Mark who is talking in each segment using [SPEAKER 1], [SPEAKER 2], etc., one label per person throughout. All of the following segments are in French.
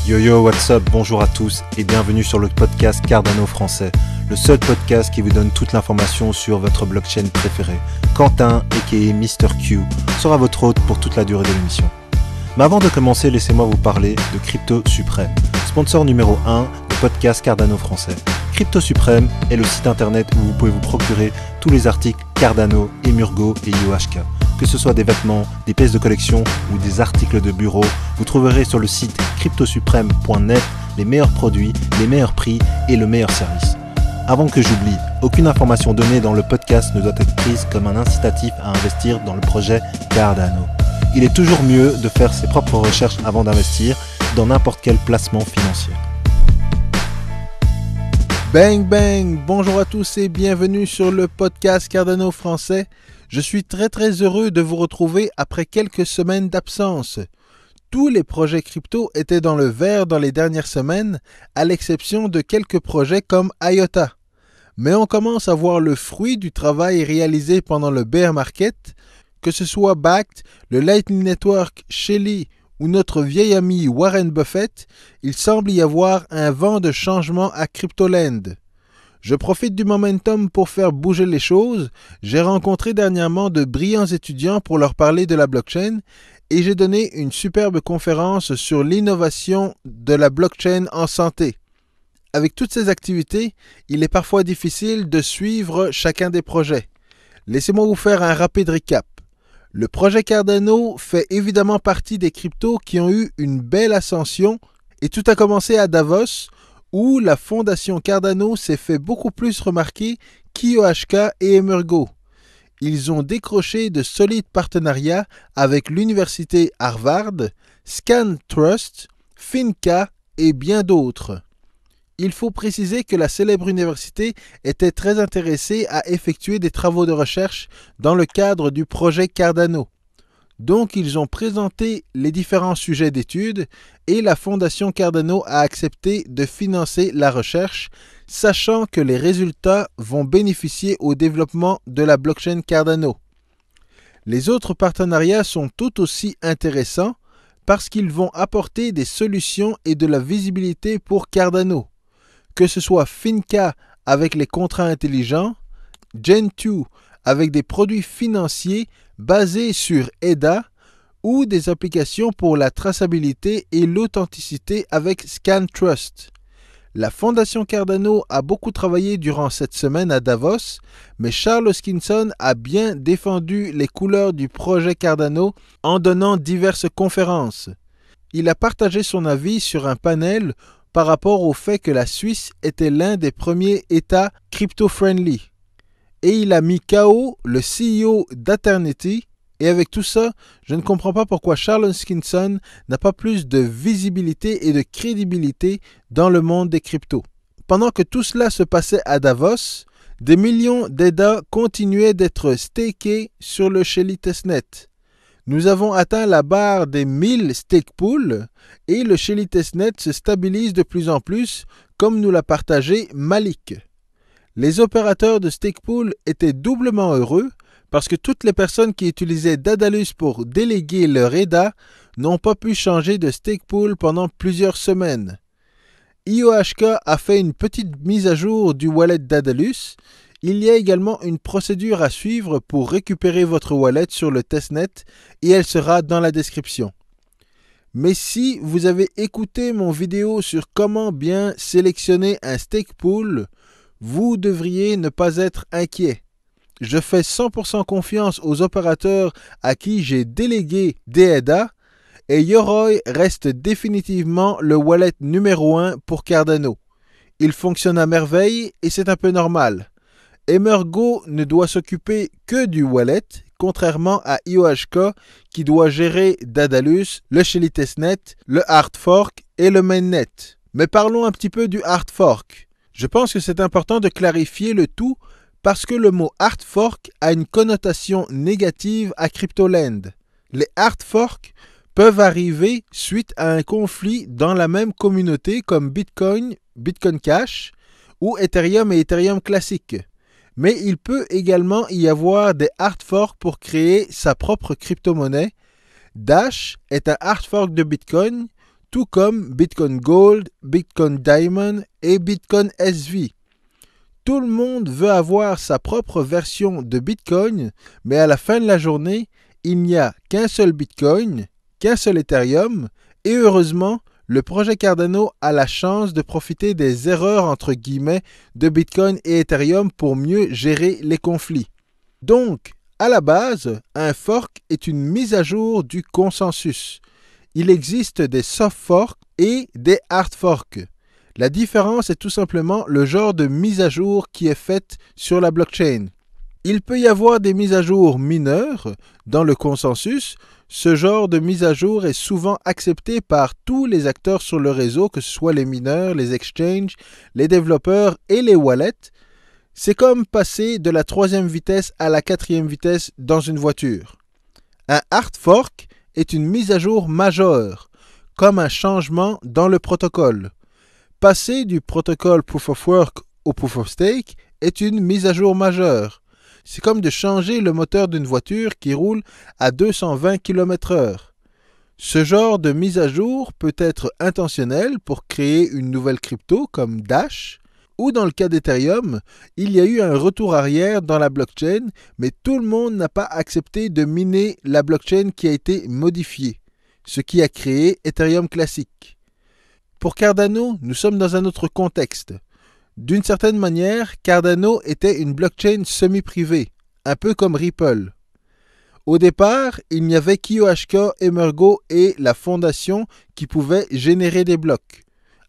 [SPEAKER 1] Yo yo, what's up, bonjour à tous et bienvenue sur le podcast Cardano français, le seul podcast qui vous donne toute l'information sur votre blockchain préférée. Quentin, aka Mr. Q, sera votre hôte pour toute la durée de l'émission. Mais avant de commencer, laissez-moi vous parler de Crypto Suprême, sponsor numéro 1 du podcast Cardano français. Crypto Suprême est le site internet où vous pouvez vous procurer tous les articles Cardano, Emurgo et IOHK. Que ce soit des vêtements, des pièces de collection ou des articles de bureau, vous trouverez sur le site cryptosupreme.net les meilleurs produits, les meilleurs prix et le meilleur service. Avant que j'oublie, aucune information donnée dans le podcast ne doit être prise comme un incitatif à investir dans le projet Cardano. Il est toujours mieux de faire ses propres recherches avant d'investir dans n'importe quel placement financier.
[SPEAKER 2] Bang bang, bonjour à tous et bienvenue sur le podcast Cardano français. Je suis très heureux de vous retrouver après quelques semaines d'absence. Tous les projets crypto étaient dans le vert dans les dernières semaines, à l'exception de quelques projets comme IOTA. Mais on commence à voir le fruit du travail réalisé pendant le bear market, que ce soit Bakkt, le Lightning Network, Shelly ou notre vieil ami Warren Buffett, il semble y avoir un vent de changement à Cryptoland. Je profite du momentum pour faire bouger les choses. J'ai rencontré dernièrement de brillants étudiants pour leur parler de la blockchain et j'ai donné une superbe conférence sur l'innovation de la blockchain en santé. Avec toutes ces activités, il est parfois difficile de suivre chacun des projets. Laissez-moi vous faire un rapide recap. Le projet Cardano fait évidemment partie des cryptos qui ont eu une belle ascension et tout a commencé à Davos où la fondation Cardano s'est fait beaucoup plus remarquer qu'IOHK et Emurgo. Ils ont décroché de solides partenariats avec l'université Harvard, Scan Trust, Finca et bien d'autres. Il faut préciser que la célèbre université était très intéressée à effectuer des travaux de recherche dans le cadre du projet Cardano. Donc ils ont présenté les différents sujets d'études et la fondation Cardano a accepté de financer la recherche, sachant que les résultats vont bénéficier au développement de la blockchain Cardano. Les autres partenariats sont tout aussi intéressants parce qu'ils vont apporter des solutions et de la visibilité pour Cardano. Que ce soit Finca avec les contrats intelligents, Gen2 avec des produits financiers basés sur EDA ou des applications pour la traçabilité et l'authenticité avec ScanTrust. La fondation Cardano a beaucoup travaillé durant cette semaine à Davos, mais Charles Hoskinson a bien défendu les couleurs du projet Cardano en donnant diverses conférences. Il a partagé son avis sur un panel par rapport au fait que la Suisse était l'un des premiers États crypto-friendly. Et il a mis KO le CEO d'Eternity. Et avec tout ça, je ne comprends pas pourquoi Charles Hoskinson n'a pas plus de visibilité et de crédibilité dans le monde des cryptos. Pendant que tout cela se passait à Davos, des millions d'EDA continuaient d'être stakés sur le Shelly Testnet. Nous avons atteint la barre des 1000 stake pools et le Shelly Testnet se stabilise de plus en plus, comme nous l'a partagé Malik. Les opérateurs de stake pool étaient doublement heureux parce que toutes les personnes qui utilisaient Daedalus pour déléguer leur EDA n'ont pas pu changer de stake pool pendant plusieurs semaines. IOHK a fait une petite mise à jour du wallet Daedalus. Il y a également une procédure à suivre pour récupérer votre wallet sur le testnet et elle sera dans la description. Mais si vous avez écouté mon vidéo sur comment bien sélectionner un stake pool, vous devriez ne pas être inquiet. Je fais 100% confiance aux opérateurs à qui j'ai délégué des EDA et Yoroi reste définitivement le wallet numéro 1 pour Cardano. Il fonctionne à merveille et c'est un peu normal. Emurgo ne doit s'occuper que du wallet, contrairement à IOHK qui doit gérer Daedalus, le Shelly Testnet, le hard fork et le mainnet. Mais parlons un petit peu du hard fork. Je pense que c'est important de clarifier le tout parce que le mot hard fork a une connotation négative à Cryptoland. Les hard forks peuvent arriver suite à un conflit dans la même communauté comme Bitcoin, Bitcoin Cash ou Ethereum et Ethereum classique. Mais il peut également y avoir des hard forks pour créer sa propre crypto-monnaie. Dash est un hard fork de Bitcoin, tout comme Bitcoin Gold, Bitcoin Diamond et Bitcoin SV. Tout le monde veut avoir sa propre version de Bitcoin, mais à la fin de la journée, il n'y a qu'un seul Bitcoin, qu'un seul Ethereum, et heureusement, le projet Cardano a la chance de profiter des erreurs entre guillemets de Bitcoin et Ethereum pour mieux gérer les conflits. Donc, à la base, un fork est une mise à jour du consensus. Il existe des soft forks et des hard forks. La différence est tout simplement le genre de mise à jour qui est faite sur la blockchain. Il peut y avoir des mises à jour mineures dans le consensus. Ce genre de mise à jour est souvent accepté par tous les acteurs sur le réseau, que ce soit les mineurs, les exchanges, les développeurs et les wallets. C'est comme passer de la 3e vitesse à la 4e vitesse dans une voiture. Un hard fork est une mise à jour majeure, comme un changement dans le protocole. Passer du protocole Proof of Work au Proof of Stake est une mise à jour majeure. C'est comme de changer le moteur d'une voiture qui roule à 220 km/h. Ce genre de mise à jour peut être intentionnel pour créer une nouvelle crypto comme Dash, ou dans le cas d'Ethereum, il y a eu un retour arrière dans la blockchain, mais tout le monde n'a pas accepté de miner la blockchain qui a été modifiée, ce qui a créé Ethereum classique. Pour Cardano, nous sommes dans un autre contexte. D'une certaine manière, Cardano était une blockchain semi-privée, un peu comme Ripple. Au départ, il n'y avait qu'IOHK, Emurgo et la fondation qui pouvaient générer des blocs.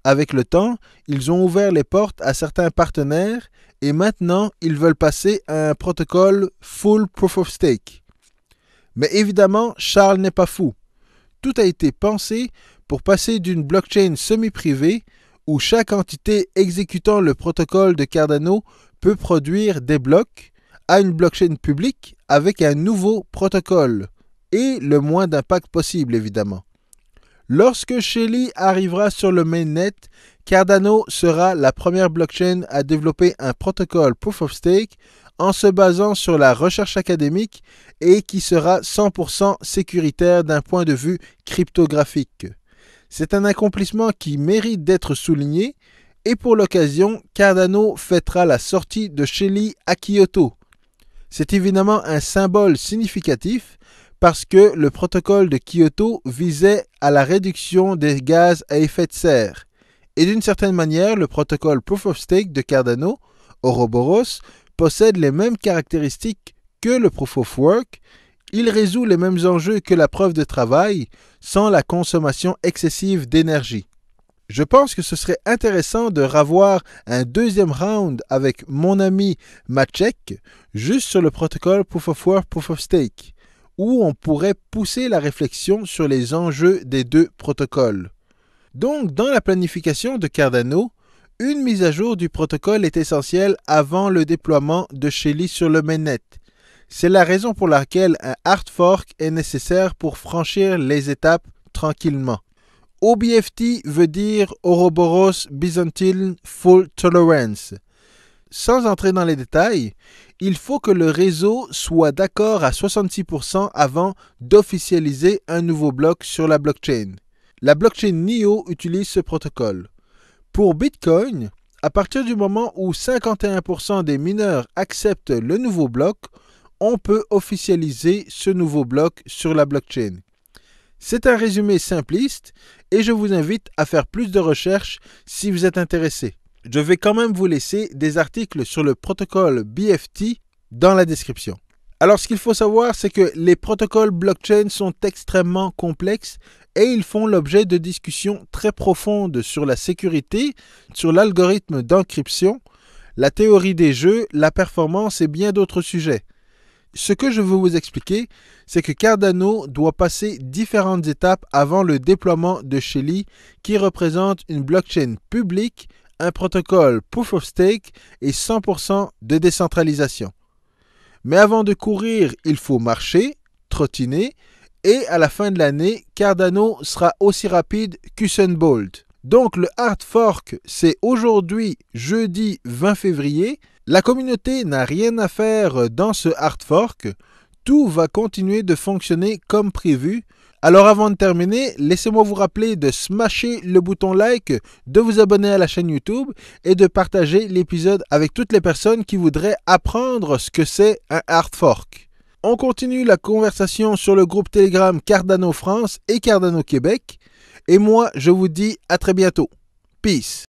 [SPEAKER 2] Avec le temps, ils ont ouvert les portes à certains partenaires et maintenant, ils veulent passer à un protocole full proof of stake. Mais évidemment, Charles n'est pas fou. Tout a été pensé pour passer d'une blockchain semi-privée où chaque entité exécutant le protocole de Cardano peut produire des blocs à une blockchain publique avec un nouveau protocole et le moins d'impact possible évidemment. Lorsque Shelly arrivera sur le mainnet, Cardano sera la première blockchain à développer un protocole Proof of Stake en se basant sur la recherche académique et qui sera 100% sécuritaire d'un point de vue cryptographique. C'est un accomplissement qui mérite d'être souligné et pour l'occasion, Cardano fêtera la sortie de Shelly à Kyoto. C'est évidemment un symbole significatif parce que le protocole de Kyoto visait à la réduction des gaz à effet de serre. Et d'une certaine manière, le protocole Proof of Stake de Cardano, Ouroboros, possède les mêmes caractéristiques que le Proof of Work. Il résout les mêmes enjeux que la preuve de travail sans la consommation excessive d'énergie. Je pense que ce serait intéressant de revoir un deuxième round avec mon ami Maciek juste sur le protocole Proof of Work, Proof of Stake, où on pourrait pousser la réflexion sur les enjeux des deux protocoles. Donc, dans la planification de Cardano, une mise à jour du protocole est essentielle avant le déploiement de Shelly sur le mainnet. C'est la raison pour laquelle un hard fork est nécessaire pour franchir les étapes tranquillement. OBFT veut dire Ouroboros Byzantine Full Tolerance. Sans entrer dans les détails, il faut que le réseau soit d'accord à 66% avant d'officialiser un nouveau bloc sur la blockchain. La blockchain NEO utilise ce protocole. Pour Bitcoin, à partir du moment où 51% des mineurs acceptent le nouveau bloc, on peut officialiser ce nouveau bloc sur la blockchain. C'est un résumé simpliste et je vous invite à faire plus de recherches si vous êtes intéressé. Je vais quand même vous laisser des articles sur le protocole BFT dans la description. Alors, ce qu'il faut savoir, c'est que les protocoles blockchain sont extrêmement complexes et ils font l'objet de discussions très profondes sur la sécurité, sur l'algorithme d'encryption, la théorie des jeux, la performance et bien d'autres sujets. Ce que je veux vous expliquer, c'est que Cardano doit passer différentes étapes avant le déploiement de Shelly, qui représente une blockchain publique, un protocole Proof of Stake et 100% de décentralisation. Mais avant de courir, il faut marcher, trottiner, et à la fin de l'année, Cardano sera aussi rapide qu'Usain Bolt. Donc le hard fork, c'est aujourd'hui, jeudi 20 février. La communauté n'a rien à faire dans ce hard fork. Tout va continuer de fonctionner comme prévu Alors avant de terminer, laissez-moi vous rappeler de smasher le bouton like, de vous abonner à la chaîne YouTube et de partager l'épisode avec toutes les personnes qui voudraient apprendre ce que c'est un hard fork. On continue la conversation sur le groupe Telegram Cardano France et Cardano Québec. Et moi, je vous dis à très bientôt. Peace.